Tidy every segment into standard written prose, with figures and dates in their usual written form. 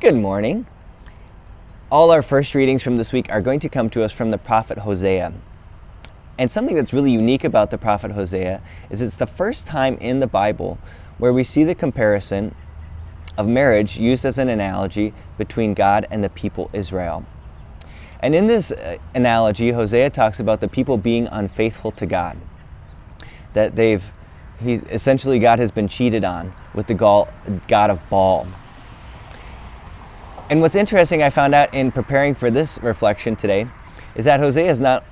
Good morning. All our first readings from this week are going to come to us from the prophet Hosea. And something that's really unique about the prophet Hosea is it's the first time in the Bible where we see the comparison of marriage used as an analogy between God and the people Israel. And in this analogy, Hosea talks about the people being unfaithful to God. That essentially God has been cheated on with the god of Baal. And what's interesting I found out in preparing for this reflection today is that Hosea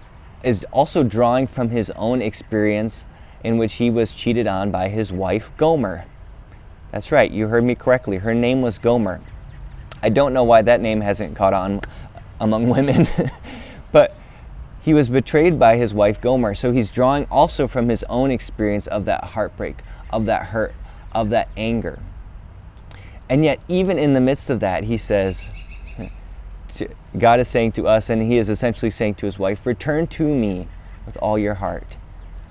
is also drawing from his own experience in which he was cheated on by his wife Gomer. That's right, you heard me correctly. Her name was Gomer. I don't know why that name hasn't caught on among women, but he was betrayed by his wife Gomer. So he's drawing also from his own experience of that heartbreak, of that hurt, of that anger. And yet, even in the midst of that, he says, God is saying to us, and he is essentially saying to his wife, return to me with all your heart.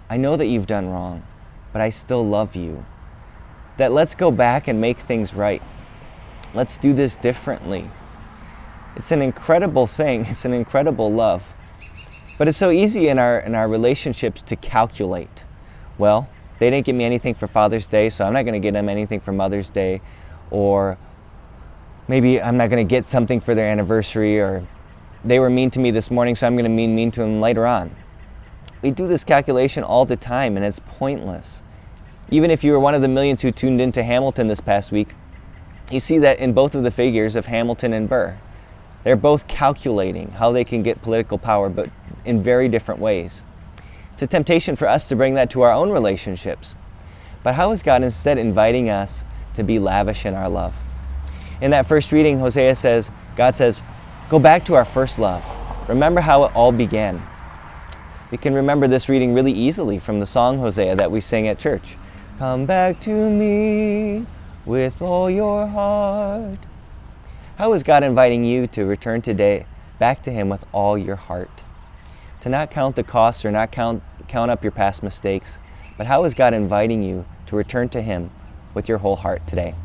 I know that you've done wrong, but I still love you. That let's go back and make things right. Let's do this differently. It's an incredible thing. It's an incredible love. But it's so easy in our relationships to calculate. Well, they didn't give me anything for Father's Day, so I'm not going to get them anything for Mother's Day. Or maybe I'm not going to get something for their anniversary, or they were mean to me this morning, so I'm going to be mean to them later on. We do this calculation all the time, and it's pointless. Even if you were one of the millions who tuned into Hamilton this past week, you see that in both of the figures of Hamilton and Burr. They're both calculating how they can get political power, but in very different ways. It's a temptation for us to bring that to our own relationships. But how is God instead inviting us to be lavish in our love? In that first reading, God says, go back to our first love. Remember how it all began. We can remember this reading really easily from the song Hosea that we sing at church. Come back to me with all your heart. How is God inviting you to return today back to him with all your heart? To not count the costs or not count up your past mistakes, but how is God inviting you to return to him with your whole heart today?